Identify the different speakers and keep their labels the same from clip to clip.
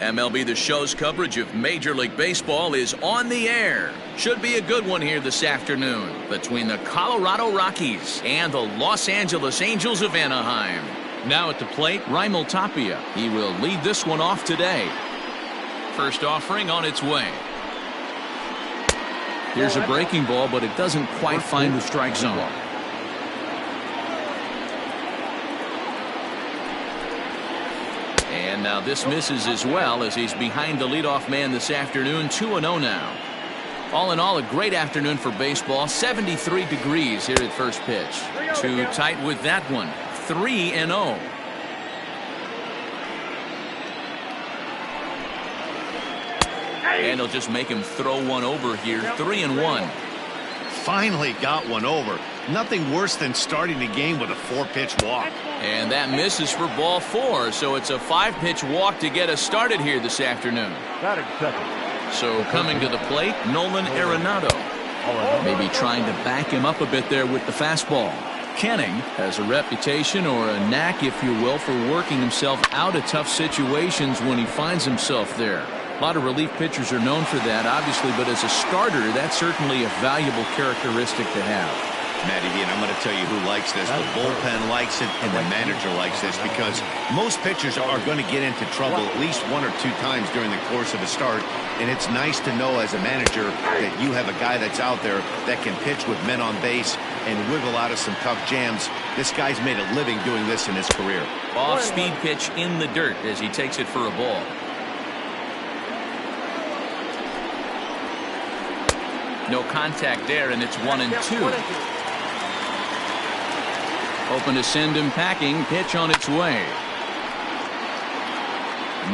Speaker 1: MLB The Show's coverage of Major League Baseball is on the air. Should be a good one here this afternoon between the Colorado Rockies and the Los Angeles Angels of Anaheim. Now at the plate, Raimel Tapia. He will lead this one off today. First offering on its way. Here's a breaking ball, but it doesn't quite find the strike zone. And now this misses as well as he's behind the leadoff man this afternoon. 2-0 now. All in all, a great afternoon for baseball. 73 degrees here at first pitch. Too tight with that one. 3-0. And he'll just make him throw one over here. 3-1.
Speaker 2: Finally got one over. Nothing worse than starting the game with a 4-pitch walk.
Speaker 1: And that misses for ball 4. So it's a 5-pitch walk to get us started here this afternoon. So coming to the plate, Nolan Arenado. Maybe trying to back him up a bit there with the fastball. Kenning has a reputation, or a knack if you will, for working himself out of tough situations when he finds himself there. A lot of relief pitchers are known for that, obviously, but as a starter, that's certainly a valuable characteristic to have.
Speaker 2: Matty V, and I'm going to tell you who likes this. The bullpen likes it, and the manager likes this, because most pitchers are going to get into trouble at least 1 or 2 times during the course of a start, and it's nice to know as a manager that you have a guy that's out there that can pitch with men on base and wiggle out of some tough jams. This guy's made a living doing this in his career.
Speaker 1: Off-speed pitch in the dirt as he takes it for a ball. No contact there, and it's 1-2. Open to send him packing. Pitch on its way.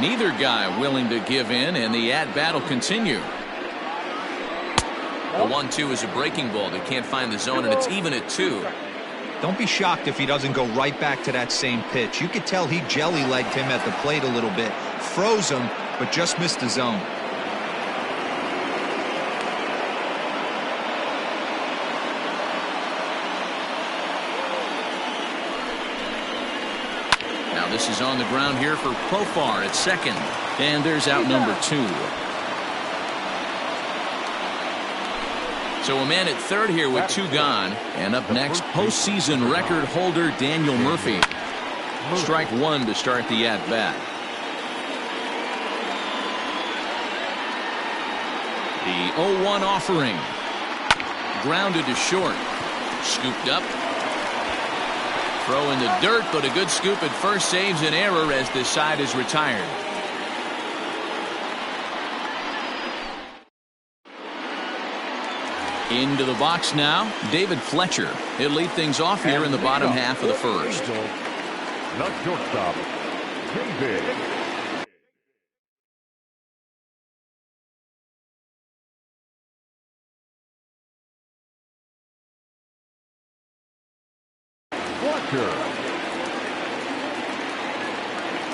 Speaker 1: Neither guy willing to give in, and the at-bat will continue. The 1-2 is a breaking ball. They can't find the zone, and it's even at 2.
Speaker 3: Don't be shocked if he doesn't go right back to that same pitch. You could tell he jelly-legged him at the plate a little bit. Froze him, but just missed the zone.
Speaker 1: This is on the ground here for Profar at second. And there's out number 2. So a man at third here with 2 gone. And up next, postseason record holder Daniel Murphy. Strike 1 to start the at-bat. The 0-1 offering. Grounded to short. Scooped up. Throw in the dirt, but a good scoop at first saves an error as this side is retired. Into the box now, David Fletcher. He'll lead things off here in the bottom half of the first.
Speaker 4: The shortstop, David.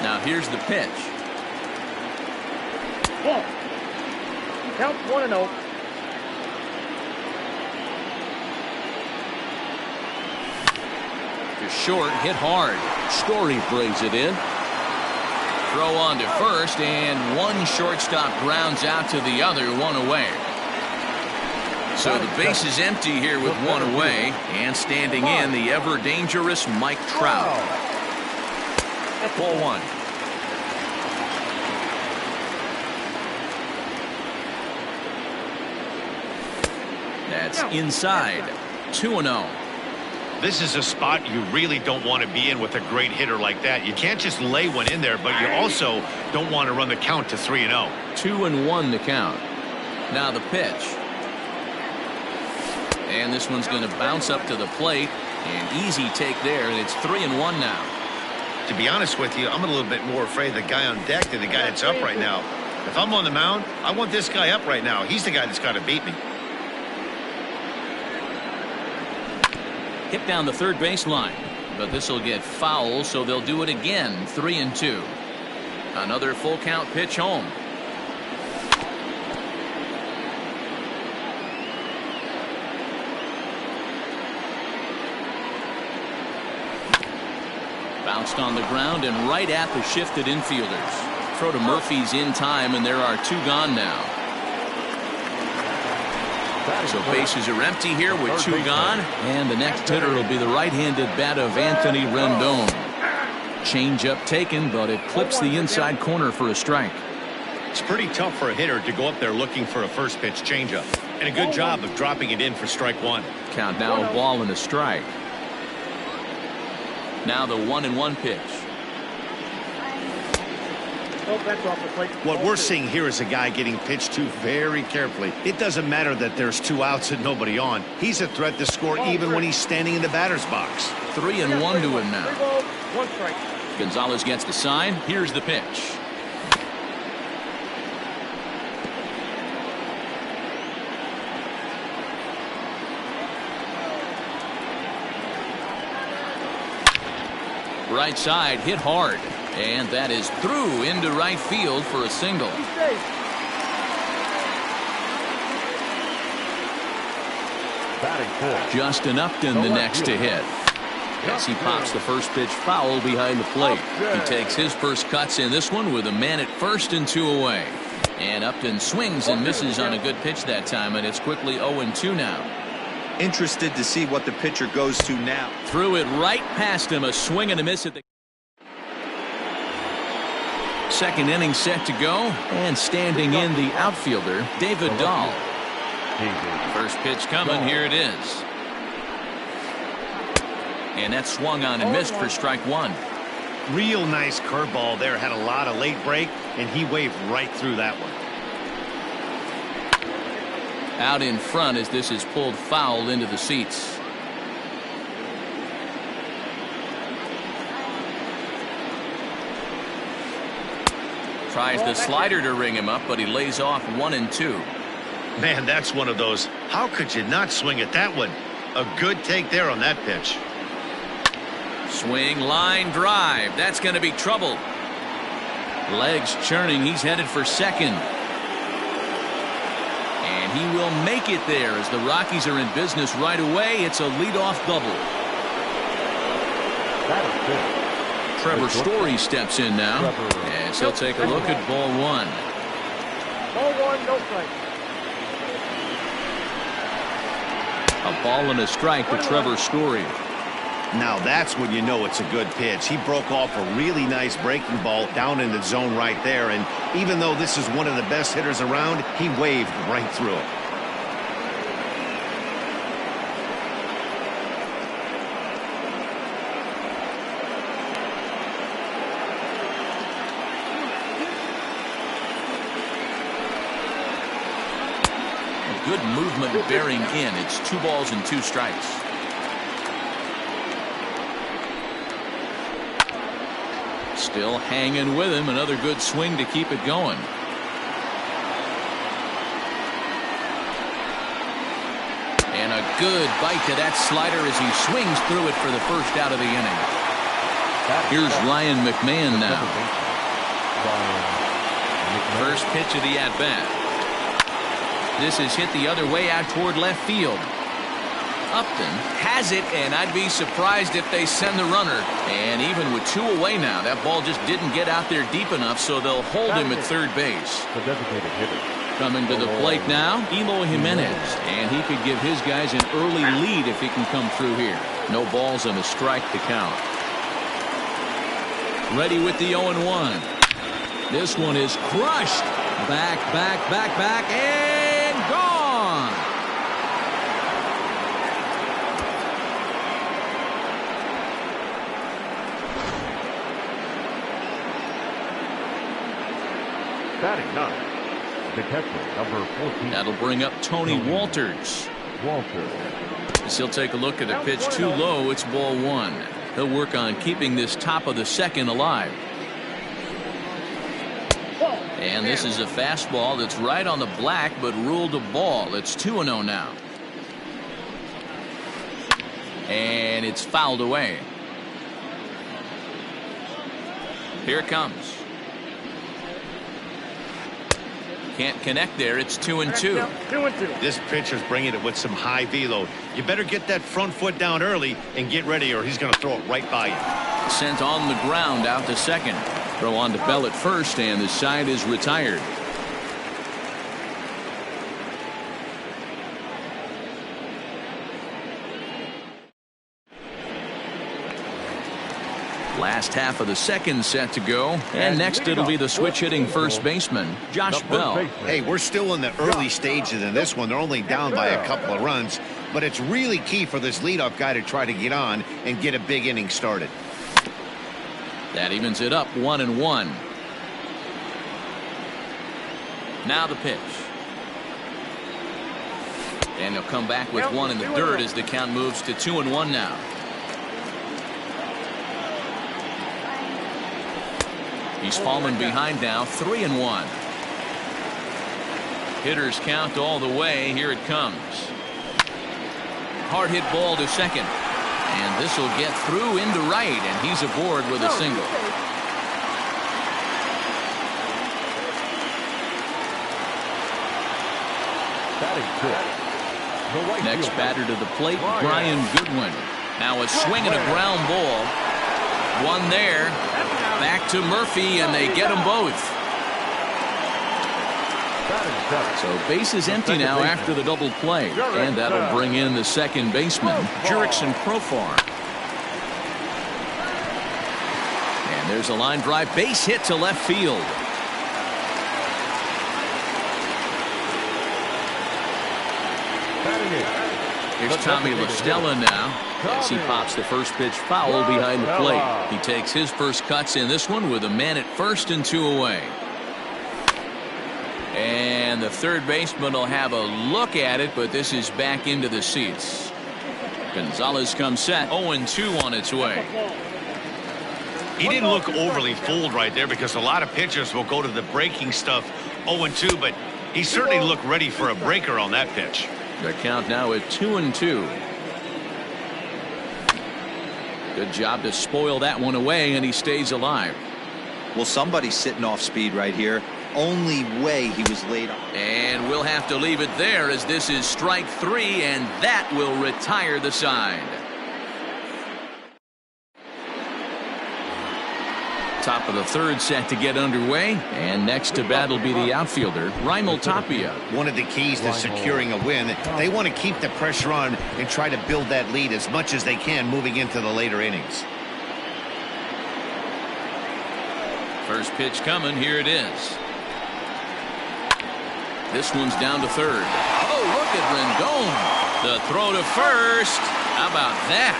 Speaker 1: Now here's the pitch.
Speaker 5: Count 1-0.
Speaker 1: To short, hit hard. Story brings it in. Throw on to first, and one shortstop grounds out to the other, 1 away. So the base is empty here with 1 away, and standing in the ever-dangerous Mike Trout. Ball 1. That's inside. 2-0.
Speaker 2: This is a spot you really don't want to be in with a great hitter like that. You can't just lay one in there, but you also don't want to run the count to 3-0.
Speaker 1: 2-1 the count. Now the pitch. And this one's going to bounce up to the plate. An easy take there, and it's 3-1 now.
Speaker 2: To be honest with you, I'm a little bit more afraid of the guy on deck than the guy that's up right now. If I'm on the mound, I want this guy up right now. He's the guy that's got to beat me.
Speaker 1: Hit down the third baseline, but this will get foul, so they'll do it again. 3-2. Another full count pitch home. Bounced on the ground and right at the shifted infielders. throw to Murphy's in time, and there are 2 gone now. So bases are empty here with 2 gone, and the next hitter will be the right-handed bat of Anthony Rendon. Change-up taken, but it clips the inside corner for a strike.
Speaker 2: It's pretty tough for a hitter to go up there looking for a first pitch changeup, and a good job of dropping it in for strike 1.
Speaker 1: Count now a ball and a strike. Now the 1-1 pitch.
Speaker 2: What we're seeing here is a guy getting pitched to very carefully. It doesn't matter that there's 2 outs and nobody on. He's a threat to score even when he's standing in the batter's box.
Speaker 1: 3-1 to him now. Gonzalez gets the sign. Here's the pitch. Right side hit hard, and that is through into right field for a single. Justin Upton the next to hit. As he pops the first pitch foul behind the plate. He takes his first cuts in this one with a man at first and 2 away. And Upton swings and misses on a good pitch that time, and it's quickly 0-2 now.
Speaker 3: Interested to see what the pitcher goes to now.
Speaker 1: Threw it right past him, a swing and a miss at the second inning set to go, and standing in the outfielder, David Dahl. First pitch coming, here it is. And that swung on and missed for strike 1.
Speaker 2: Real nice curveball there, had a lot of late break, and he waved right through that one.
Speaker 1: Out in front as this is pulled foul into the seats. Tries the slider to ring him up, but he lays off 1-2.
Speaker 2: Man, that's one of those. How could you not swing at that one? A good take there on that pitch.
Speaker 1: Swing, line drive. That's going to be trouble. Legs churning. He's headed for second. And he will make it there as the Rockies are in business right away. It's a leadoff double. Trevor Story steps in now, as he'll take a look at ball 1.
Speaker 5: Ball 1, no strike.
Speaker 1: A ball and a strike to Trevor Story.
Speaker 2: Now that's when you know it's a good pitch. He broke off a really nice breaking ball down in the zone right there, and even though this is one of the best hitters around, he waved right through it.
Speaker 1: Good movement bearing in. It's 2 balls and 2 strikes. Still hanging with him. Another good swing to keep it going. And a good bite to that slider as he swings through it for the first out of the inning. Here's Ryan McMahon now. First pitch of the at-bat. This is hit the other way out toward left field. Upton has it, and I'd be surprised if they send the runner. And even with 2 away now, that ball just didn't get out there deep enough, so they'll hold him at third base. Coming to the plate now, Eloy Jimenez, and he could give his guys an early lead if he can come through here. No balls and a strike to count. Ready with the 0-1. This one is crushed. Back, and gone.
Speaker 4: Batting 9, the catcher, number 14.
Speaker 1: That'll bring up Tony Walters. As he'll take a look at a pitch too low, it's ball 1. He'll work on keeping this top of the second alive. And this is a fastball that's right on the black, but ruled a ball. It's 2-0 now. And it's fouled away. Here it comes. Can't connect there. It's 2-2.
Speaker 2: This pitcher's bringing it with some high velo. You better get that front foot down early and get ready, or he's going to throw it right by you.
Speaker 1: Sent on the ground out to second. Throw on to Bell at first, and the side is retired. Last half of the second set to go, and next it'll be the switch-hitting first baseman, Josh Bell.
Speaker 2: Hey, we're still in the early stages in this one. They're only down by a couple of runs, but it's really key for this leadoff guy to try to get on and get a big inning started.
Speaker 1: That evens it up 1-1. Now the pitch. And he'll come back with one in the dirt as the count moves to 2-1 now. He's fallen behind now, 3-1. Hitters count all the way. Here it comes. Hard hit ball to second. And this will get through into right, and he's aboard with a single. Next batter to the plate, Brian Goodwin. Now a swing and a ground ball. One there. Back to Murphy, and they get them both. So base is empty now after the double play, and that'll bring in the second baseman, Jurickson Profar. And there's a line drive base hit to left field. Here's Tommy La Stella now as he pops the first pitch foul behind the plate. He takes his first cuts in this one with a man at first and 2 away. And the third baseman will have a look at it, but this is back into the seats. Gonzalez comes set, 0-2 on its way.
Speaker 2: He didn't look overly fooled right there because a lot of pitchers will go to the breaking stuff 0-2, but he certainly looked ready for a breaker on that pitch.
Speaker 1: The count now at 2-2. Good job to spoil that one away, and he stays alive.
Speaker 3: Well, somebody's sitting off speed right here. Only way he was laid off.
Speaker 1: And we'll have to leave it there as this is strike 3, and that will retire the side. Top of the third set to get underway, and next to bat will be the outfielder, Raimel Tapia.
Speaker 2: One of the keys to securing a win, they want to keep the pressure on and try to build that lead as much as they can moving into the later innings.
Speaker 1: First pitch coming, here it is. This one's down to third. Oh, look at Rendon. The throw to first. How about that?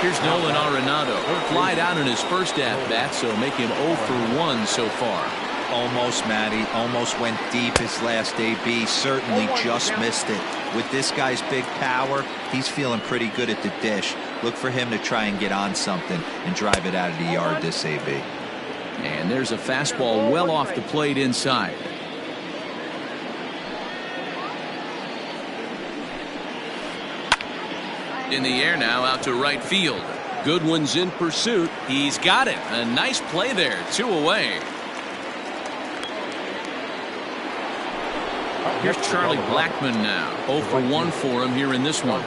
Speaker 1: Here's Nolan Arenado. Flied out in his first at-bat, so make him 0 for 1 so far.
Speaker 3: Almost, Matty. Almost went deep his last AB. Certainly just missed it. With this guy's big power, he's feeling pretty good at the dish. Look for him to try and get on something and drive it out of the yard this AB.
Speaker 1: And there's a fastball well off the plate inside. In the air now, out to right field. Goodwin's in pursuit. He's got it. A nice play there. 2 away. Here's Charlie Blackmon now. 0 for 1 for him here in this one.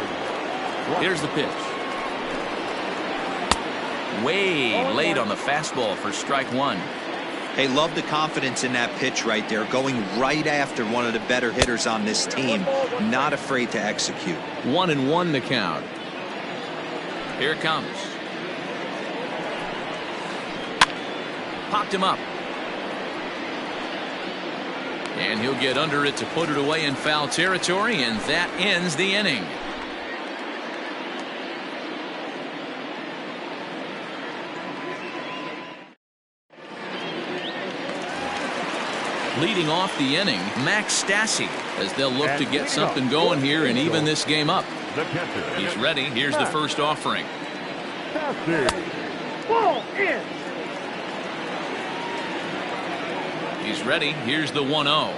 Speaker 1: Here's the pitch. Way late on the fastball for strike 1.
Speaker 3: Hey, love the confidence in that pitch right there. Going right after one of the better hitters on this team. Not afraid to execute.
Speaker 1: 1-1 the count. Here it comes. Popped him up. And he'll get under it to put it away in foul territory, and that ends the inning. Leading off the inning, Max Stassi, as they'll look to get something going here and even this game up. He's ready. Here's the first offering. He's ready. Here's the 1-0.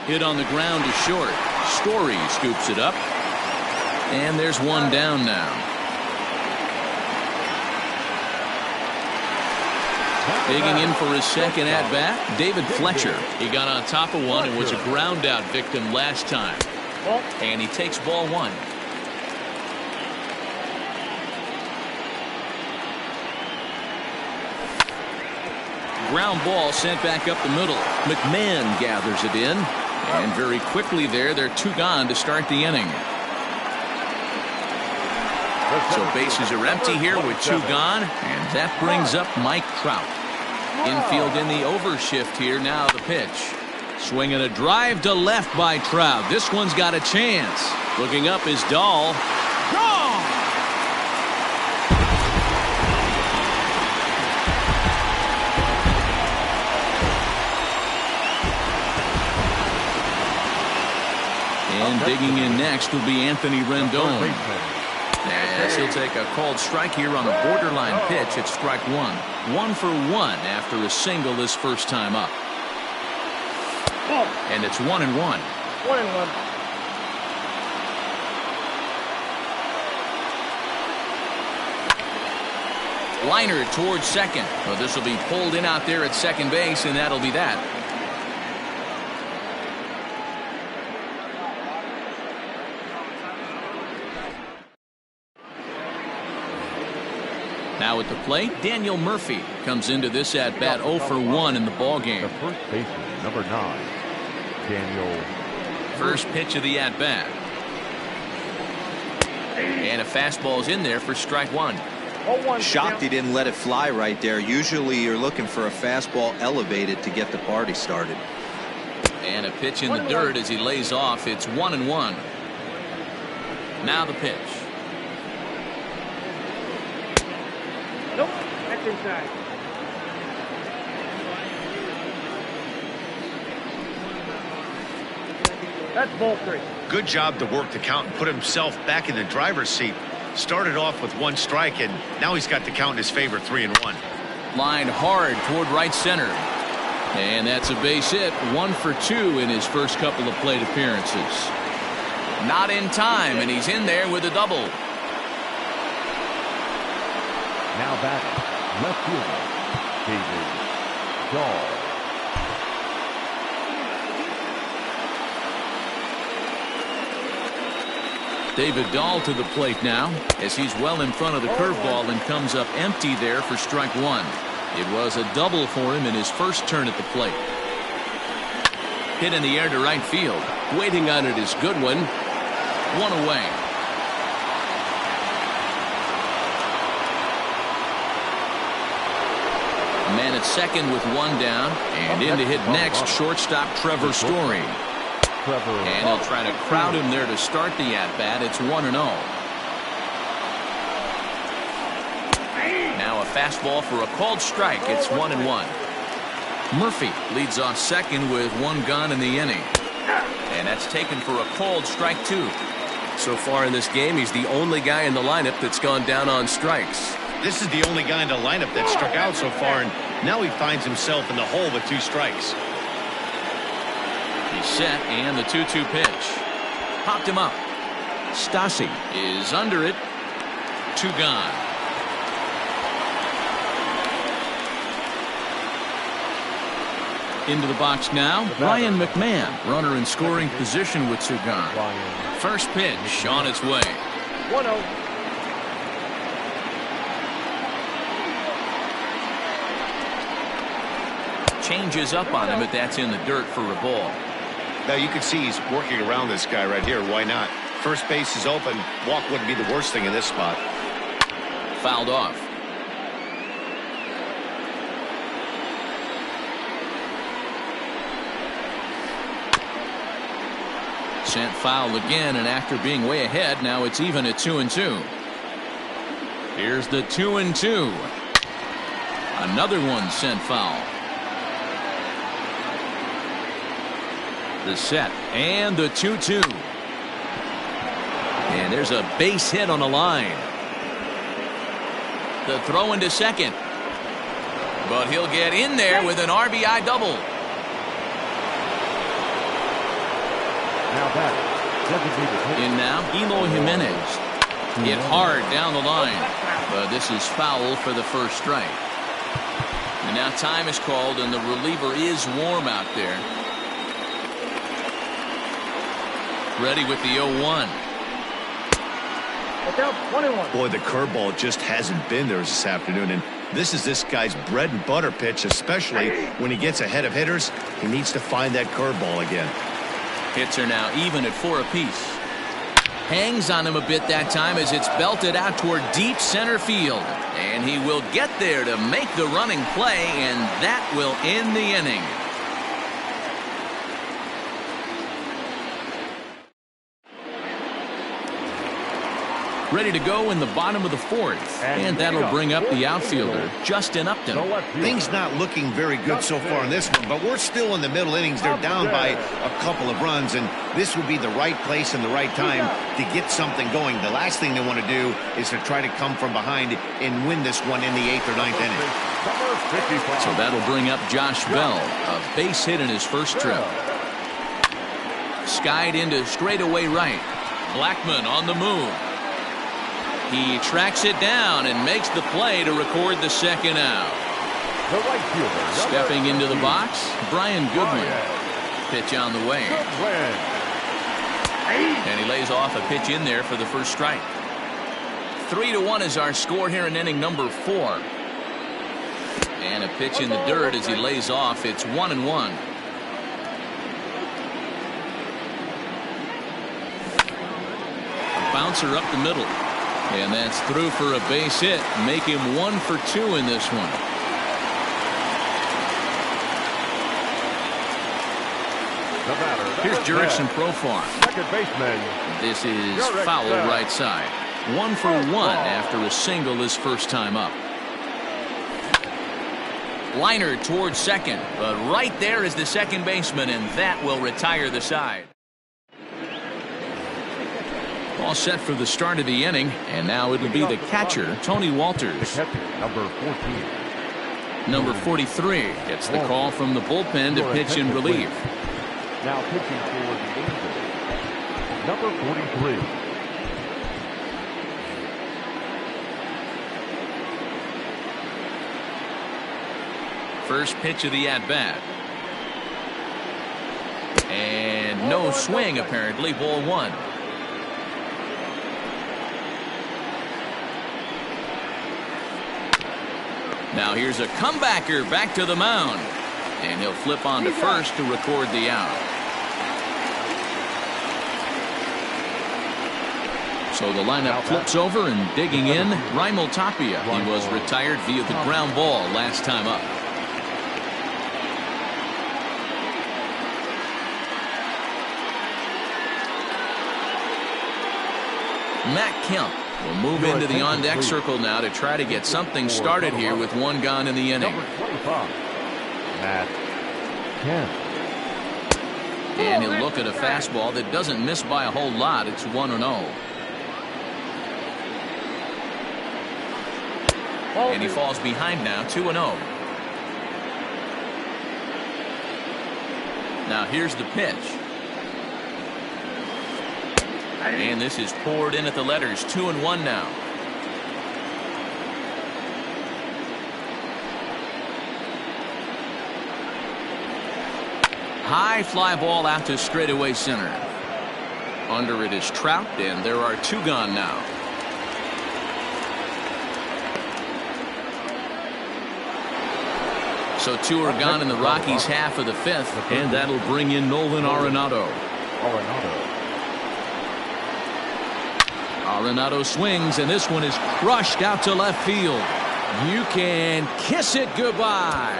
Speaker 1: Hit on the ground to short. Story scoops it up. And there's one down now. Digging in for his second at-bat, David Fletcher. He got on top of one and was a ground-out victim last time. And he takes ball one. Ground ball sent back up the middle. McMahon gathers it in. And very quickly there, they're 2 gone to start the inning. So bases are empty here with 2 gone. And that brings up Mike Trout. Infield in the overshift here. Now the pitch. Swinging a drive to left by Trout. This one's got a chance. Looking up is Dahl. Gone! And digging in next will be Anthony Rendon. Yes, he'll take a called strike here on a borderline pitch. It's strike one. 1 for 1 after a single his first time up. And it's 1-1.
Speaker 5: 1-1.
Speaker 1: Liner towards second. Well, this will be pulled in out there at second base, and that'll be that. Now at the plate, Daniel Murphy comes into this at bat 0 for 1 in the ball game.
Speaker 4: The first baseman, number 9, Daniel.
Speaker 1: First pitch of the at bat. And a fastball's in there for strike 1.
Speaker 3: Shocked he didn't let it fly right there. Usually you're looking for a fastball elevated to get the party started.
Speaker 1: And a pitch in the dirt as he lays off. It's 1-1. Now the pitch.
Speaker 5: Nope, that's inside. That's ball 3.
Speaker 2: Good job to work the count and put himself back in the driver's seat. Started off with 1 strike, and now he's got the count in his favor, 3-1.
Speaker 1: Lined hard toward right center. And that's a base hit. 1 for 2 in his first couple of plate appearances. Not in time, and he's in there with a double.
Speaker 4: Now batting, left fielder, David Dahl.
Speaker 1: David Dahl to the plate now as he's well in front of the curveball and comes up empty there for strike 1. It was a double for him in his first turn at the plate. Hit in the air to right field. Waiting on it is Goodwin. 1 away. A man at second with 1 down, and in to hit next, shortstop Trevor Story. And he'll try to crowd him there to start the at-bat. It's 1-0. Now a fastball for a called strike. It's 1-1. Murphy leads off second with 1 gone in the inning. And that's taken for a called strike 2.
Speaker 6: So far in this game, he's the only guy in the lineup that's gone down on strikes.
Speaker 2: This is the only guy in the lineup that struck out so far, and now he finds himself in the hole with 2 strikes.
Speaker 1: He's set, and the 2-2 pitch. Popped him up. Stassi is under it. 2 gone. Into the box now, Ryan McMahon, runner in scoring position with 2 gone. First pitch on its way.
Speaker 5: 1-0.
Speaker 1: Changes up on him, but that's in the dirt for a ball.
Speaker 2: Now you can see he's working around this guy right here. Why not? First base is open. Walk wouldn't be the worst thing in this spot.
Speaker 1: Fouled off. Sent foul again, and after being way ahead, now it's even at 2-2. Here's the 2-2. Another one sent foul. The set and the 2-2. And there's a base hit on the line. The throw into second. But he'll get in there with an RBI double.
Speaker 4: Now back,
Speaker 1: in now, Eloy Jimenez. Hit hard down the line. But this is foul for the first strike. And now time is called, and the reliever is warm out there. Ready with the 0-1.
Speaker 2: Boy, the curveball just hasn't been there this afternoon, and this is this guy's bread and butter pitch, especially when he gets ahead of hitters. He needs to find that curveball again.
Speaker 1: Hits are now even at 4 apiece. Hangs on him a bit that time as it's belted out toward deep center field. And he will get there to make the running play, and that will end the inning. Ready to go in the bottom of the 4th. And that'll bring up the outfielder, Justin Upton.
Speaker 2: Things not looking very good so far in this one, but we're still in the middle innings. They're down by a couple of runs, and this would be the right place and the right time to get something going. The last thing they want to do is to try to come from behind and win this one in the 8th or 9th inning.
Speaker 1: So that'll bring up Josh Bell, a base hit in his first trip. Skied into straightaway right. Blackmon on the move. He tracks it down and makes the play to record the second out. Stepping into the box, Brian Goodwin. Pitch on the way. And he lays off a pitch in there for the first strike. 3-1 is our score here in inning number 4. And a pitch in the dirt as he lays off. It's 1-1. A bouncer up the middle. And that's through for a base hit. Make him 1 for 2 in this one. Here's Jurickson Profar.
Speaker 4: Second baseman.
Speaker 1: This is foul right side. 1 for 1 after a single his first time up. Liner towards second, but right there is the second baseman, and that will retire the side. All set for the start of the inning, and now it'll be the catcher, Tony Walters.
Speaker 4: The catcher, number 14.
Speaker 1: Number 43 gets the call from the bullpen to pitch in relief.
Speaker 4: Now pitching for the Angels, number 43.
Speaker 1: First pitch of the at-bat. And no swing, apparently. Ball 1. Now here's a comebacker back to the mound. And he'll flip on to first to record the out. So the lineup flips over, and digging in, Raimel Tapia. He was retired via the ground ball last time up. Matt Kemp will move into the on-deck circle now to try to get something started here with 1 gone in the inning.
Speaker 4: Matt Kemp.
Speaker 1: And he'll look at a fastball that doesn't miss by a whole lot. It's 1-0. And he falls behind now, 2-0. Now here's the pitch. And this is poured in at the letters. 2-1 now. High fly ball out to straightaway center. Under it is Trout, and there are 2 gone now. So 2 are gone in the Rockies' half of the 5th, and that'll bring in Nolan Arenado. Arenado swings, and this one is crushed out to left field. You can kiss it goodbye.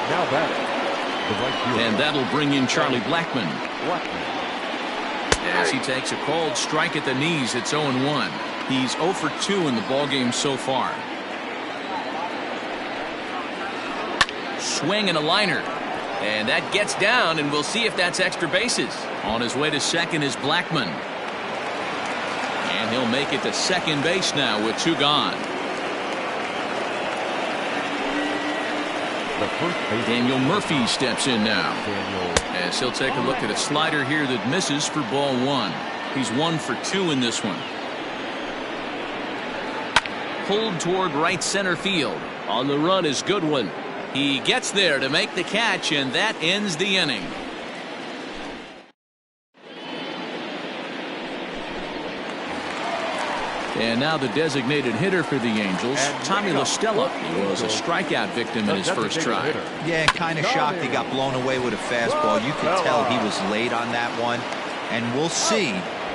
Speaker 4: Now batting, the right fielder.
Speaker 1: And that'll bring in Charlie Blackmon. As he takes a cold strike at the knees, it's 0-1. He's 0 for 2 in the ballgame so far. Swing and a liner. And that gets down, and we'll see if that's extra bases. On his way to second is Blackmon. And he'll make it to second base now with 2 gone. Daniel Murphy steps in now. As he'll take a look at a slider here that misses for ball 1. He's 1 for 2 in this one. pulled toward right center field.
Speaker 6: On the run is Goodwin.
Speaker 1: He gets there to make the catch, and that ends the inning. And now the designated hitter for the Angels, Tommy La Stella. He was a strikeout victim in his first try.
Speaker 3: Yeah, kind of shocked he got blown away with a fastball. You could tell he was late on that one. And we'll see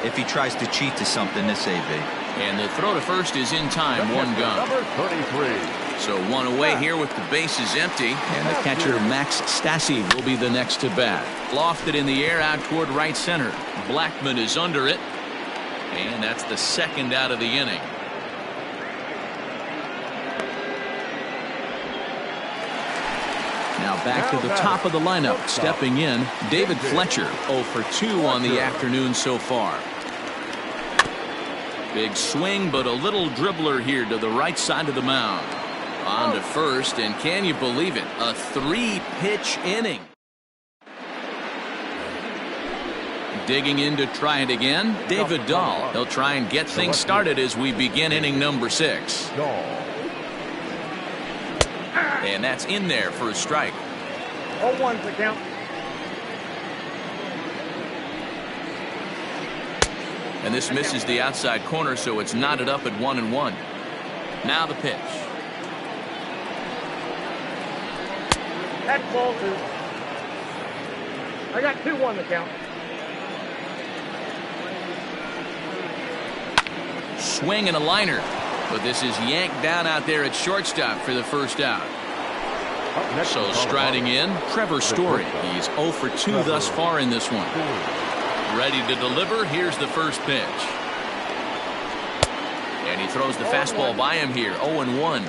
Speaker 3: if he tries to cheat to something this AB.
Speaker 1: And the throw to first is in time, one gone.
Speaker 4: Number 33.
Speaker 1: So one away here with the bases empty. And the catcher, Max Stassi, will be the next to bat. Lofted in the air out toward right center. Blackman is under it. And that's the second out of the inning. Now back to the top of the lineup. Stepping in, David Fletcher, 0 for 2 on the afternoon so far. Big swing, but a little dribbler here to the right side of the mound. On to first, and can you believe it? A 3-pitch inning. Digging in to try it again, David Dahl. He'll try and get things started as we begin inning number 6. And that's in there for a strike.
Speaker 5: 0-1's the count.
Speaker 1: And this misses the outside corner, so it's knotted up at 1-1. Now the pitch.
Speaker 5: That's ball 2. I got 2-1 the count.
Speaker 1: Swing and a liner, but this is yanked down out there at shortstop for the first out. So striding in, Trevor Story. He's 0 for 2 thus far in this one. Ready to deliver. Here's the first pitch. And he throws the fastball by him here. 0-1.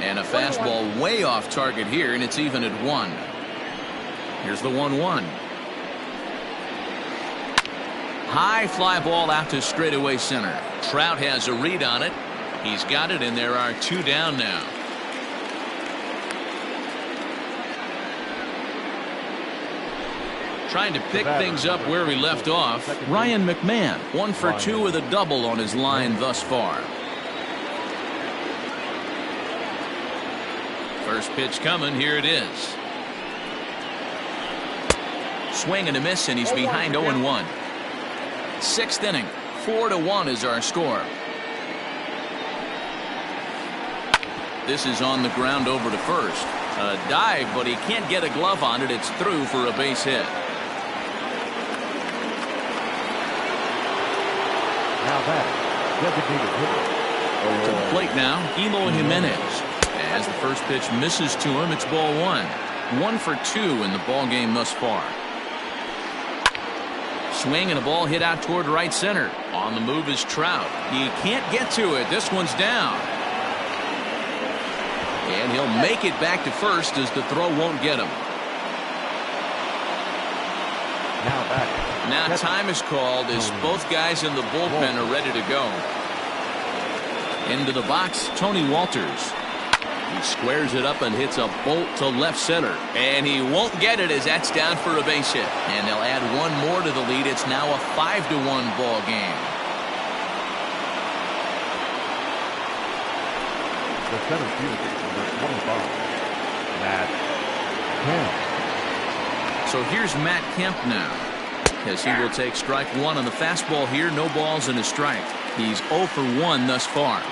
Speaker 1: And a fastball way off target here, and it's even at 1. Here's the 1-1. High fly ball out to straightaway center. Trout has a read on it. He's got it, and there are 2 down now. Trying to pick things up where we left off, Ryan McMahon, 1 for 2 with a double on his line thus far. First pitch coming, here it is. Swing and a miss, and he's behind 0-1. 6th inning, 4-1 is our score. This is on the ground over to first. A dive, but he can't get a glove on it. It's through for a base hit.
Speaker 4: Now that designated hitter.
Speaker 1: To the plate now, Eloy Jimenez. As the first pitch misses to him, it's ball 1. 1 for 2 in the ball game thus far. Swing and a ball hit out toward right center. On the move is Trout. He can't get to it. This one's down. And he'll make it back to first as the throw won't get him. Now time is called as both guys in the bullpen are ready to go. Into the box, Tony Walters. He squares it up and hits a bolt to left center. And he won't get it as that's down for a base hit. And they'll add 1 more to the lead. It's now a 5-1 ball game.
Speaker 4: The center fielder, number 25, Matt Kemp.
Speaker 1: So here's Matt Kemp now, as he will take strike 1 on the fastball here. No balls and a strike. He's 0 for 1 thus far.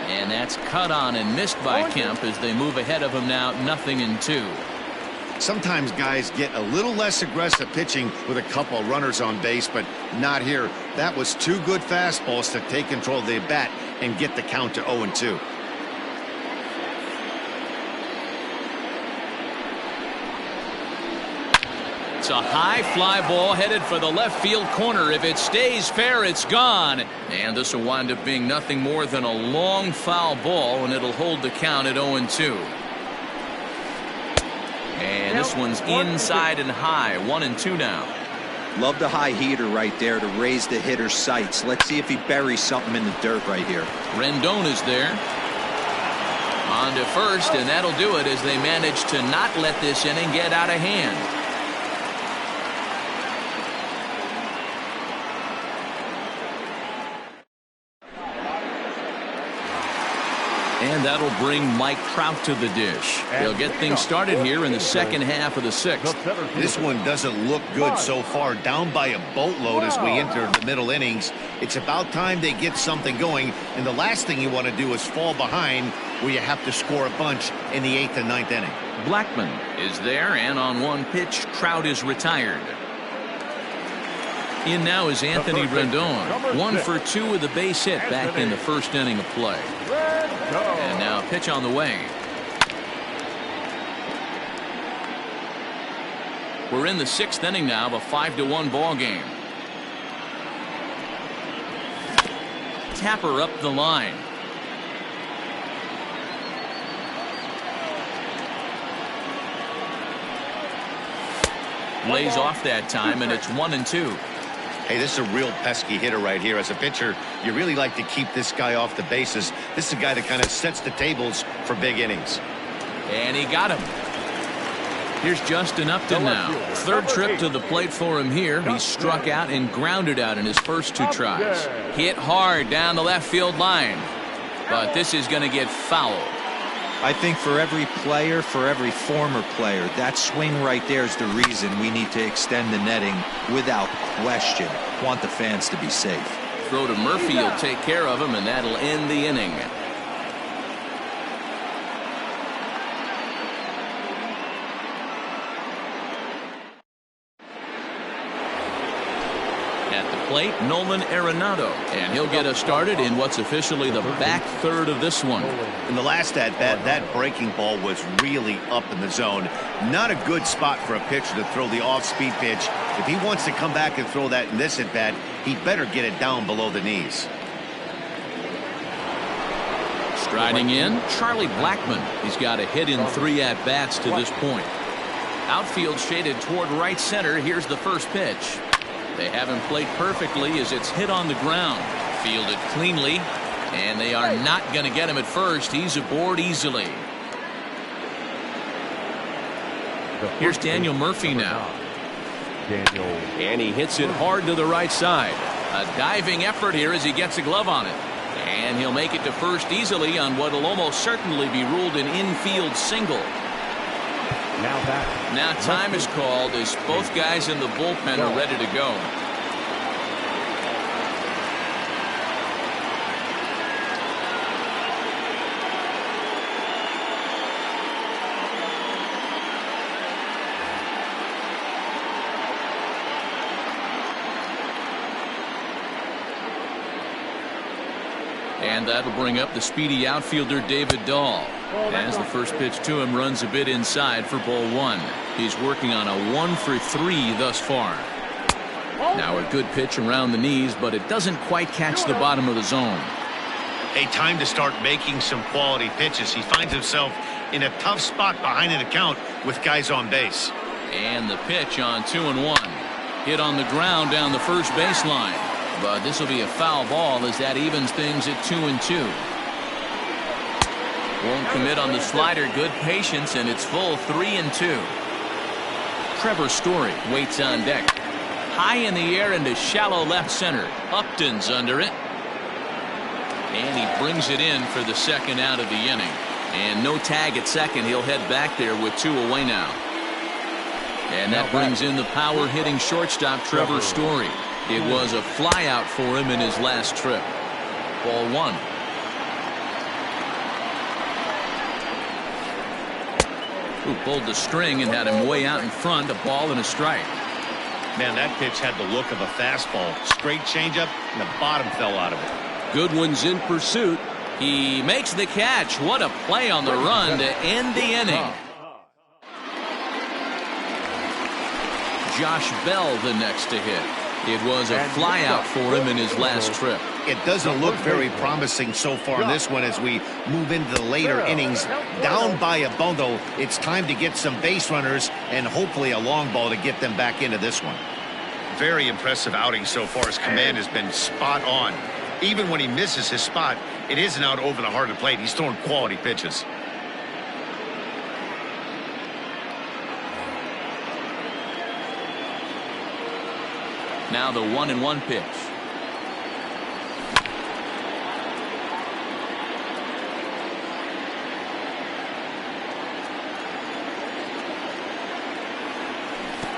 Speaker 1: And that's cut on and missed by Kemp as they move ahead of him now, 0-2.
Speaker 2: Sometimes guys get a little less aggressive pitching with a couple runners on base, but not here. That was 2 good fastballs to take control of the bat and get the count to 0-2.
Speaker 1: It's a high fly ball headed for the left field corner. If it stays fair, it's gone. And this will wind up being nothing more than a long foul ball, and it'll hold the count at 0-2. And this one's inside and high, 1-2 now.
Speaker 3: Love the high heater right there to raise the hitter's sights. Let's see if he buries something in the dirt right here.
Speaker 1: Rendon is there. On to first, and that'll do it as they manage to not let this inning get out of hand. And that'll bring Mike Trout to the dish. They'll get things started here in the second half of the sixth.
Speaker 2: This one doesn't look good so far. Down by a boatload as we enter the middle innings. It's about time they get something going. And the last thing you want to do is fall behind where you have to score a bunch in the 8th and 9th inning.
Speaker 1: Blackman is there, and on one pitch, Trout is retired. In now is Anthony Rendon. 1 for 2 with a base hit back in the first inning of play. And now a pitch on the way. We're in the 6th inning now of a 5-1 ball game. Tapper up the line. Lays off that time, and it's 1-2.
Speaker 2: Hey, this is a real pesky hitter right here. As a pitcher, you really like to keep this guy off the bases. This is a guy that kind of sets the tables for big innings.
Speaker 1: And he got him. Here's Justin Upton now. Third trip to the plate for him here. He struck out and grounded out in his first 2 tries. Hit hard down the left field line. But this is going to get fouled.
Speaker 3: I think for every player, for every former player, that swing right there is the reason we need to extend the netting without question. Want the fans to be safe.
Speaker 1: Throw to Murphy will take care of him, and that'll end the inning. At the plate, Nolan Arenado, and he'll get us started in what's officially the back third of this one.
Speaker 2: In the last at-bat, that breaking ball was really up in the zone. Not a good spot for a pitcher to throw the off-speed pitch. If he wants to come back and throw that in this at-bat, he better get it down below the knees.
Speaker 1: Striding in, Charlie Blackman. He's got a hit in 3 at-bats to this point. Outfield shaded toward right center. Here's the first pitch. They have him played perfectly as it's hit on the ground. Fielded cleanly, and they are not going to get him at first. He's aboard easily. Here's Daniel Murphy now. And he hits it hard to the right side. A diving effort here as he gets a glove on it. And he'll make it to first easily on what will almost certainly be ruled an infield single. Now time is called as both guys in the bullpen are ready to go. And that'll bring up the speedy outfielder David Dahl. As the first pitch to him runs a bit inside for ball 1. He's working on a 1 for 3 thus far. Now a good pitch around the knees, but it doesn't quite catch the bottom of the zone.
Speaker 2: Hey, time to start making some quality pitches. He finds himself in a tough spot behind an account with guys on base.
Speaker 1: And the pitch on 2-1. Hit on the ground down the first baseline. But this will be a foul ball as that evens things at 2-2. Won't commit on the slider. Good patience, and it's full 3-2. Trevor Story waits on deck. High in the air into shallow left center. Upton's under it. And he brings it in for the second out of the inning. And no tag at second. He'll head back there with 2 away now. And that brings in the power hitting shortstop Trevor Story. It was a fly out for him in his last trip. Ball 1. Who pulled the string and had him way out in front. A ball and a strike.
Speaker 2: Man, that pitch had the look of a fastball. Straight changeup, and the bottom fell out of it.
Speaker 6: Goodwin's in pursuit.
Speaker 1: He makes the catch. What a play on the run to end the inning. Josh Bell the next to hit. It was a flyout for him in his last trip.
Speaker 2: It doesn't look very promising so far in this one as we move into the later innings. Down by a bundle, it's time to get some base runners and hopefully a long ball to get them back into this one. Very impressive outing so far. His command has been spot on. Even when he misses his spot, it isn't out over the heart of the plate. He's throwing quality pitches.
Speaker 1: Now the 1-1 pitch.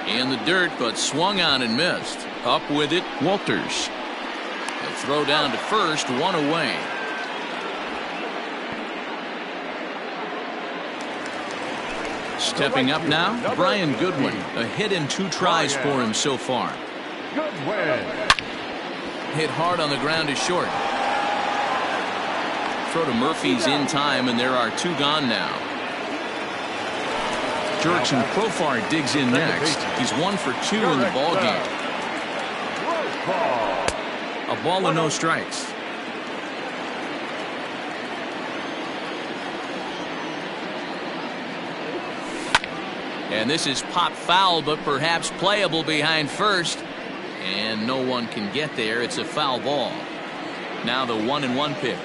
Speaker 1: In the dirt, but swung on and missed. Up with it, Walters. He'll throw down to first, one away. Stepping up now, Brian Goodwin. A hit in 2 tries for him so far.
Speaker 4: Goodwin.
Speaker 1: Hit hard on the ground is short. Throw to Murphy's in time, and there are 2 gone now. Jurickson Profar digs in next. He's 1 for 2 in the ball game. A ball and no strikes. And this is pop foul, but perhaps playable behind first. And no one can get there. It's a foul ball. Now the 1-1 pitch.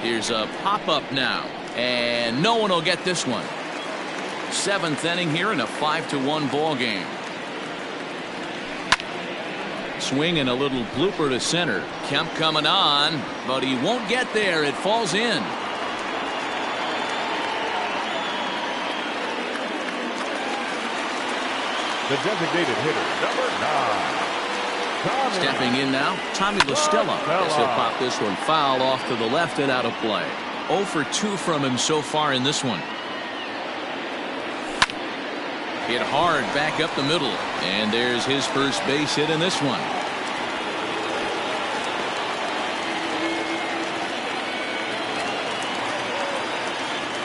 Speaker 1: Here's a pop-up now. And no one will get this one. 7th inning here in a 5-1 ball game. Swing and a little blooper to center. Kemp coming on, but he won't get there. It falls in.
Speaker 4: The designated hitter, number 9.
Speaker 1: Stepping in now, Tommy La Stella. As he'll pop this one foul off to the left and out of play. 0 for 2 from him so far in this one. Hit hard back up the middle. And there's his first base hit in this one.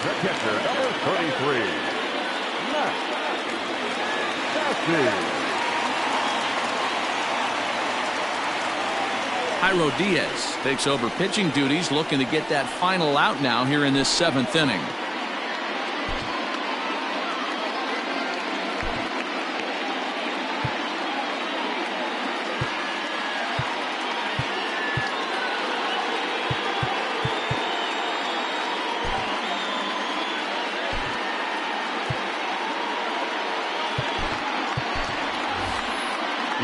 Speaker 4: The catcher, number 33.
Speaker 1: Jairo Diaz takes over pitching duties, looking to get that final out now here in this 7th inning.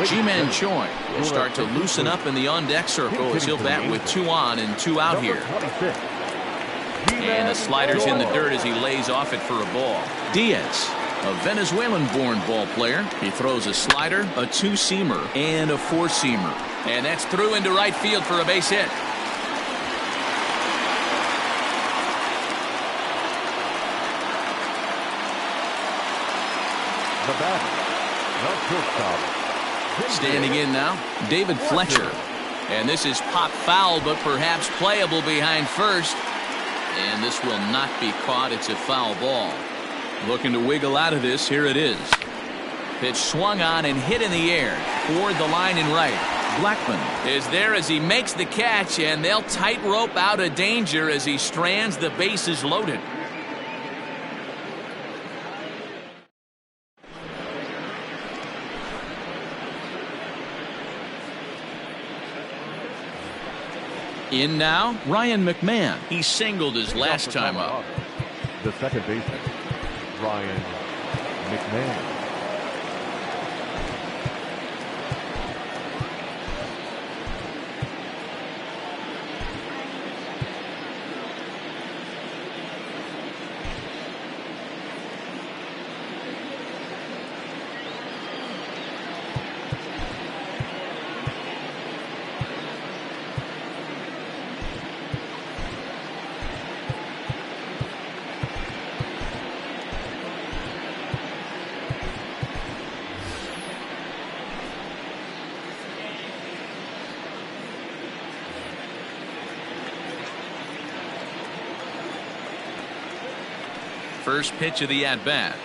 Speaker 1: Ji-Man Choi will start to loosen up in the on-deck circle as he'll bat with 2 on and 2 out here. And the slider's in the dirt as he lays off it for a ball. Diaz, a Venezuelan-born ball player. He throws a slider, a 2-seamer, and a 4-seamer. And that's through into right field for a base hit.
Speaker 4: The batter, the shortstop.
Speaker 1: Standing in now, David Fletcher. And this is pop foul, but perhaps playable behind first. And this will not be caught. It's a foul ball. Looking to wiggle out of this. Here it is. Pitch swung on and hit in the air toward the line and right. Blackman is there as he makes the catch, and they'll tightrope out of danger as he strands. The bases loaded. In now, Ryan McMahon. He singled his last time up.
Speaker 4: The second baseman, Ryan McMahon.
Speaker 1: First pitch of the at-bat.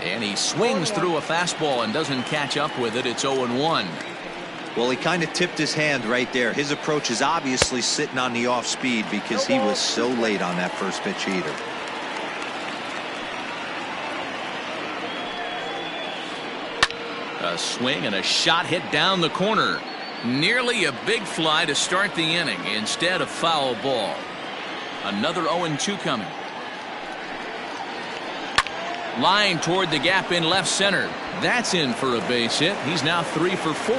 Speaker 1: And he swings through a fastball and doesn't catch up with it. It's 0-1.
Speaker 3: Well, he kind of tipped his hand right there. His approach is obviously sitting on the off speed because he was so late on that first pitch heater.
Speaker 1: A swing and a shot hit down the corner. Nearly a big fly to start the inning. Instead, a foul ball. Another 0-2 coming. Line toward the gap in left center. That's in for a base hit. He's now 3 for 4.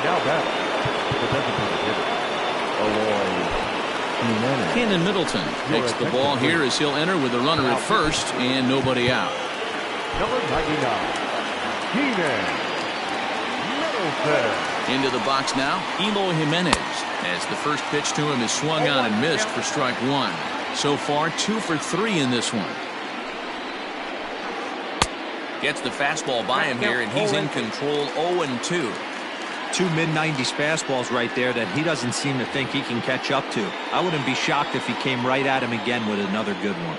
Speaker 4: Now back. The designated hitter, Eloy
Speaker 1: Cannon Middleton takes the ball here as he'll enter with a runner at first and nobody out.
Speaker 4: Number 99, Keenan Middleton.
Speaker 1: Into the box now, Eloy Jimenez, as the first pitch to him is swung on and missed for strike 1. So far, 2 for 3 in this one. Gets the fastball by him here, and he's in control 0-2.
Speaker 3: 2 mid-90s fastballs right there that he doesn't seem to think he can catch up to. I wouldn't be shocked if he came right at him again with another good one.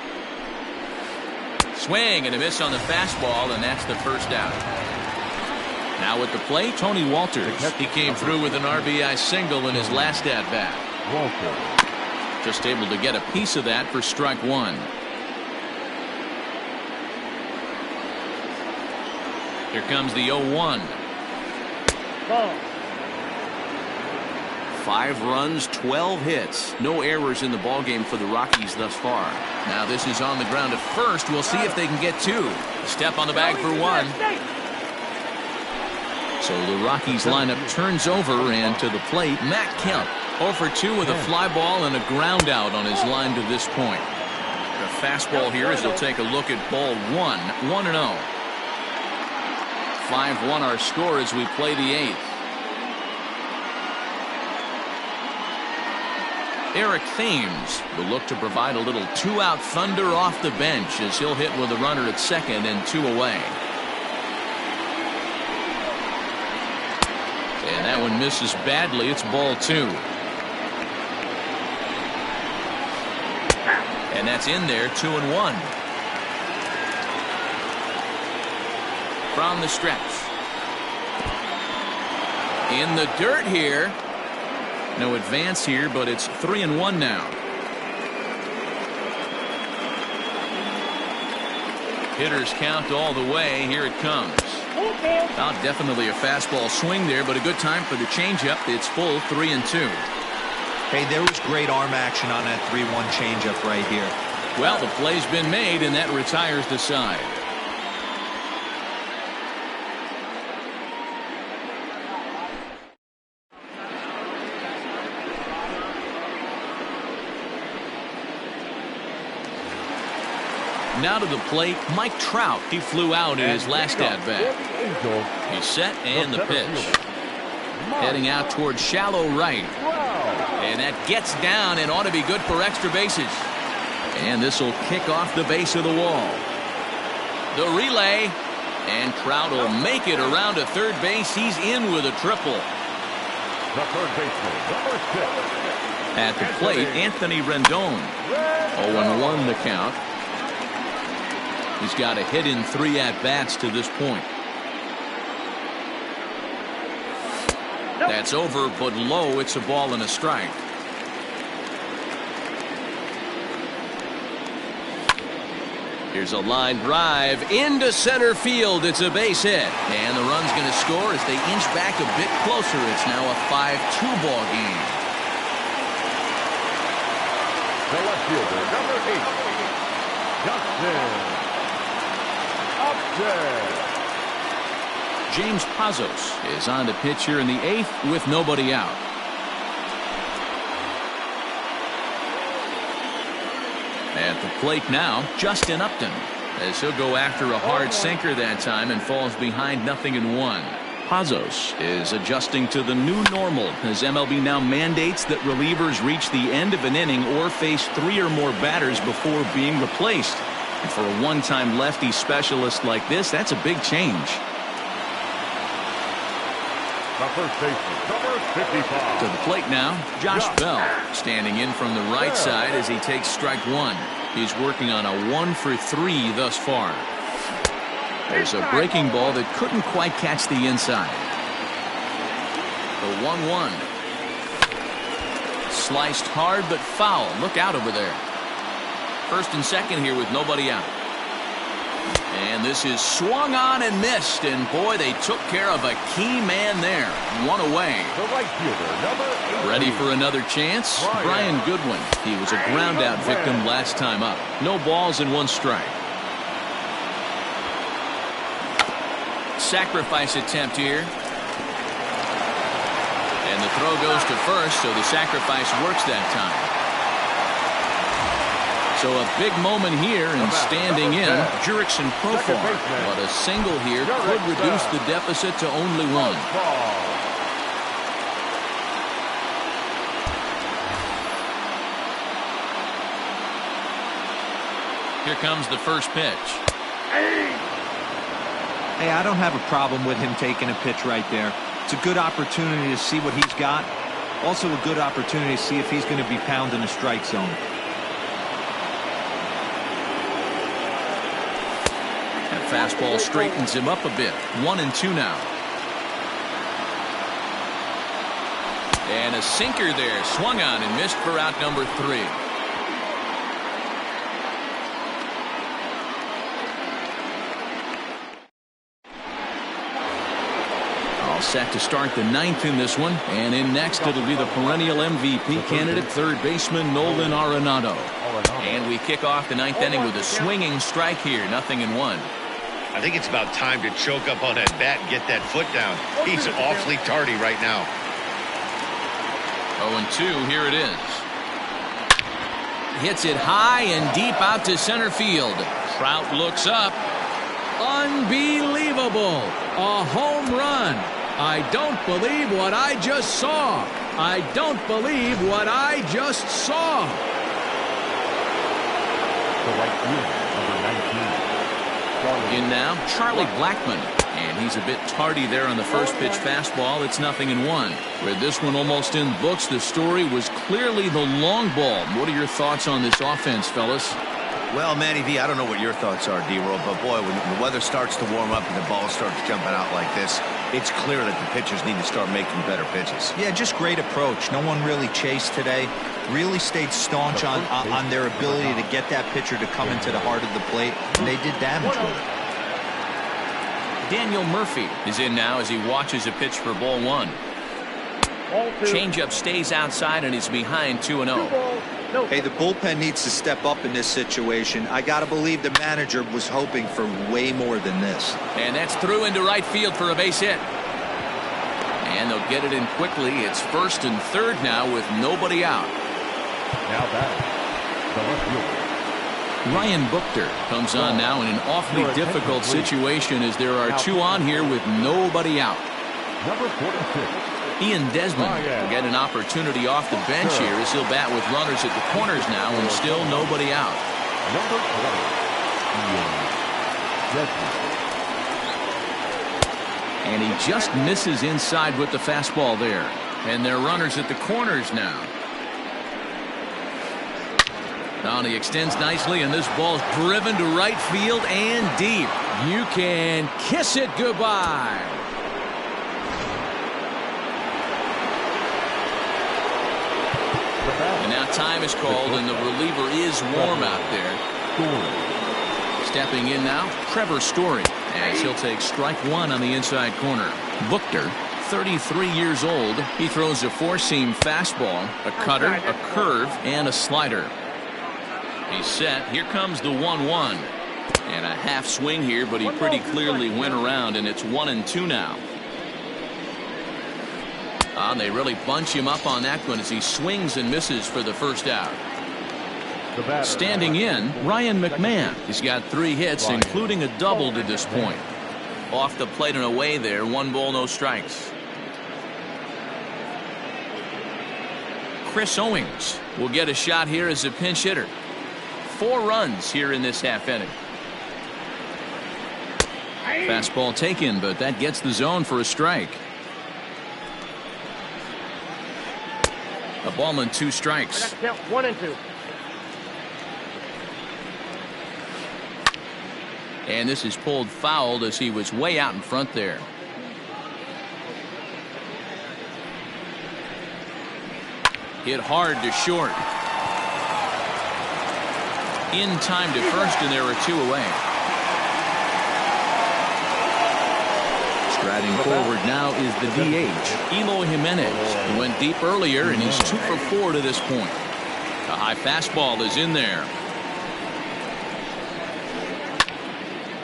Speaker 1: Swing and a miss on the fastball, and that's the first out. Now at the plate, Tony Walters. He came through with an RBI single in his last at-bat. Just able to get a piece of that for strike 1. Here comes the 0-1. 5 runs, 12 hits. No errors in the ballgame for the Rockies thus far. Now this is on the ground at first. We'll see if they can get 2. Step on the bag for 1. So the Rockies lineup turns over, and to the plate, Matt Kemp. 0 for 2 with a fly ball and a ground out on his line to this point. The fastball here as he'll take a look at ball 1. 1-0. 5-1 our score as we play the 8th. Eric Thames will look to provide a little 2-out thunder off the bench as he'll hit with a runner at second and 2 away. And that one misses badly. It's ball 2. And that's in there, 2-1. From the stretch. In the dirt here. No advance here, but it's 3-1 now. Hitters count all the way. Here it comes. Not definitely a fastball swing there, but a good time for the changeup. It's full 3-2.
Speaker 3: Hey, there was great arm action on that 3-1 changeup right here.
Speaker 1: Well, the play's been made, and that retires the side. Now to the plate, Mike Trout. He flew out in his last at-bat. He's set and the pitch. Heading out towards shallow right. And that gets down and ought to be good for extra bases. And this will kick off the base of the wall. The relay. And Trout will make it around to third base. He's in with a triple.
Speaker 4: The third baseman, number 6.
Speaker 1: At the plate, Anthony Rendon. 0-1 the count. He's got a hit in 3 at-bats to this point. That's over, but low. It's a ball and a strike. Here's a line drive into center field. It's a base hit. And the run's going to score as they inch back a bit closer. It's now a 5-2 ball game.
Speaker 4: The left fielder, number 8, Justin.
Speaker 1: James Pazos is on to pitch here in the 8th with nobody out. At the plate now, Justin Upton, as he'll go after a hard sinker that time and falls behind 0-1. Pazos is adjusting to the new normal as MLB now mandates that relievers reach the end of an inning or face 3 or more batters before being replaced. And for a one-time lefty specialist like this, that's a big change.
Speaker 4: The first baseman, number 55.
Speaker 1: To the plate now, Josh Bell, standing in from the right side as he takes strike 1. He's working on a 1 for 3 thus far. There's a breaking ball that couldn't quite catch the inside. The 1-1. Sliced hard but foul. Look out over there. First and second here with nobody out. And this is swung on and missed. And boy, they took care of a key man there. One away.
Speaker 4: The right fielder, number 8.
Speaker 1: Ready for another chance? Brian Goodwin. He was a ground out victim last time up. No balls and 1 strike. Sacrifice attempt here. And the throw goes to first, so the sacrifice works that time. So a big moment here and standing in Jurickson Profar. But a single here could reduce the deficit to only 1. Here comes the first pitch.
Speaker 3: Hey, I don't have a problem with him taking a pitch right there. It's a good opportunity to see what he's got. Also a good opportunity to see if he's going to be pounding the strike zone.
Speaker 1: That fastball straightens him up a bit. 1-2 now. And a sinker there. Swung on and missed for out number 3. Set to start the 9th in this one, and in next it'll be the perennial MVP candidate, third baseman Nolan Arenado. And we kick off the 9th inning with a swinging strike here, 0-1.
Speaker 2: I think it's about time to choke up on that bat and get that foot down. He's awfully tardy right now.
Speaker 1: 0-2, here it is. Hits it high and deep out to center field. Trout looks up. Unbelievable! A home run. I don't believe what I just saw. I don't believe what I just saw.
Speaker 4: The right fielder, number 19.
Speaker 1: In now, Charlie Blackmon. And he's a bit tardy there on the first pitch fastball. It's 0-1. With this one almost in books, the story was clearly the long ball. What are your thoughts on this offense, fellas?
Speaker 2: Well, Manny V, I don't know what your thoughts are, D-Roll, but boy, when the weather starts to warm up and the ball starts jumping out like this, it's clear that the pitchers need to start making better pitches.
Speaker 3: Yeah, just great approach. No one really chased today. Really stayed staunch on their ability to get that pitcher to come into the heart of the plate, and they did damage with it.
Speaker 1: Daniel Murphy is in now as he watches a pitch for ball 1. Changeup stays outside and is behind 2-0.
Speaker 3: Hey, the bullpen needs to step up in this situation. I got to believe the manager was hoping for way more than this.
Speaker 1: And that's through into right field for a base hit. And they'll get it in quickly. It's 1st and 3rd now with nobody out.
Speaker 4: Now batting, the left fielder.
Speaker 1: Ryan Buchter comes on now in an awfully difficult situation as there are 2 on here with nobody out.
Speaker 4: Number 46.
Speaker 1: Ian Desmond will get an opportunity off the bench here as he'll bat with runners at the corners now and still nobody out.
Speaker 4: Number 20, Ian Desmond.
Speaker 1: And he just misses inside with the fastball there. And they're runners at the corners now. Now he extends nicely, and this ball's driven to right field and deep. You can kiss it goodbye. And now time is called, and the reliever is warm out there. Stepping in now, Trevor Story, as he'll take strike 1 on the inside corner. Buchter, 33 years old. He throws a 4-seam fastball, a cutter, a curve, and a slider. He's set. Here comes the 1-1. And a half swing here, but he pretty clearly went around, and it's 1-2 now. They really bunch him up on that one as he swings and misses for the first out. Standing in, Ryan McMahon. He's got 3 hits, including a double to this point. Off the plate and away there, 1 ball, no strikes. Chris Owings will get a shot here as a pinch hitter. 4 runs here in this half inning. Fastball taken, but that gets the zone for a strike. A ball and 2 strikes.
Speaker 5: 1-2.
Speaker 1: And this is pulled fouled as he was way out in front there. Hit hard to short. In time to first, and there are 2 away. Striding forward now is the DH, Eloy Jimenez, who went deep earlier, and he's 2 for 4 to this point. A high fastball is in there.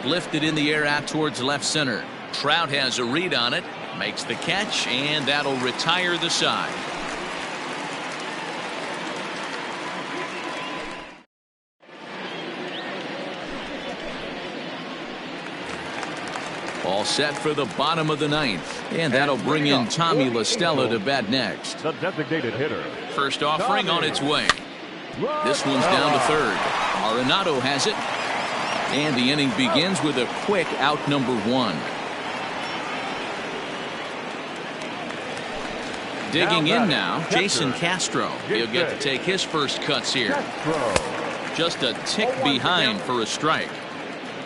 Speaker 1: Lifted in the air out towards left center. Trout has a read on it, makes the catch, and that'll retire the side. All set for the bottom of the ninth, and that'll bring in Tommy La Stella to bat next.
Speaker 4: The designated hitter.
Speaker 1: First offering on its way. This one's down to third. Arenado has it, and the inning begins with a quick out number 1. Digging in now, Jason Castro. He'll get to take his first cuts here. Just a tick behind for a strike.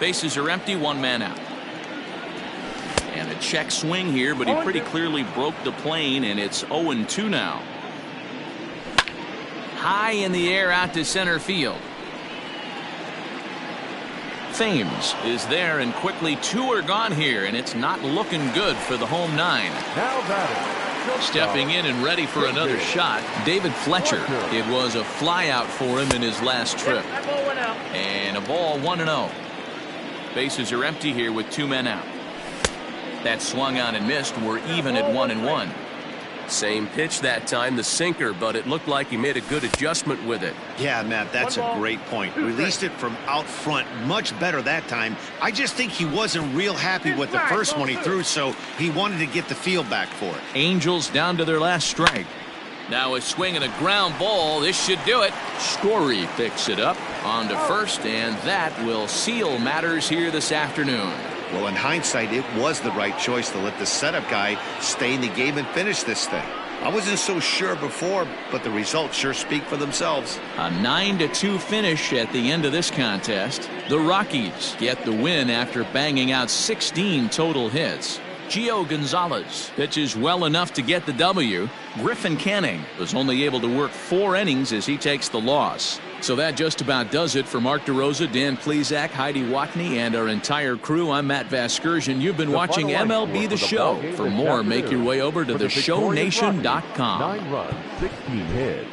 Speaker 1: Bases are empty, 1 man out. And a check swing here, but he pretty clearly broke the plane, and it's 0-2 now. High in the air out to center field. Thames is there, and quickly 2 are gone here, and it's not looking good for the home 9.
Speaker 4: Now batting.
Speaker 1: Stepping in and ready for another shot, David Fletcher. It was a fly out for him in his last trip. And a ball 1-0. Bases are empty here with 2 men out. That swung on and missed. We're even at 1-1.
Speaker 6: Same pitch that time, the sinker, but it looked like he made a good adjustment with it.
Speaker 2: Yeah, Matt, that's a great point. Released it from out front much better that time. I just think he wasn't real happy with the first one he threw, so he wanted to get the feel back for it.
Speaker 1: Angels down to their last strike. Now a swing and a ground ball. This should do it. Story picks it up on to first, and that will seal matters here this afternoon.
Speaker 2: Well, in hindsight, it was the right choice to let the setup guy stay in the game and finish this thing. I wasn't so sure before, but the results sure speak for themselves.
Speaker 1: A 9-2 finish at the end of this contest. The Rockies get the win after banging out 16 total hits. Gio Gonzalez pitches well enough to get the W. Griffin Canning was only able to work 4 innings as he takes the loss. So that just about does it for Mark DeRosa, Dan Plesac, Heidi Watney, and our entire crew. I'm Matt Vasgersian. You've been watching MLB The Show. For more, make your way over to theshownation.com.
Speaker 4: 9 runs, 16 hits.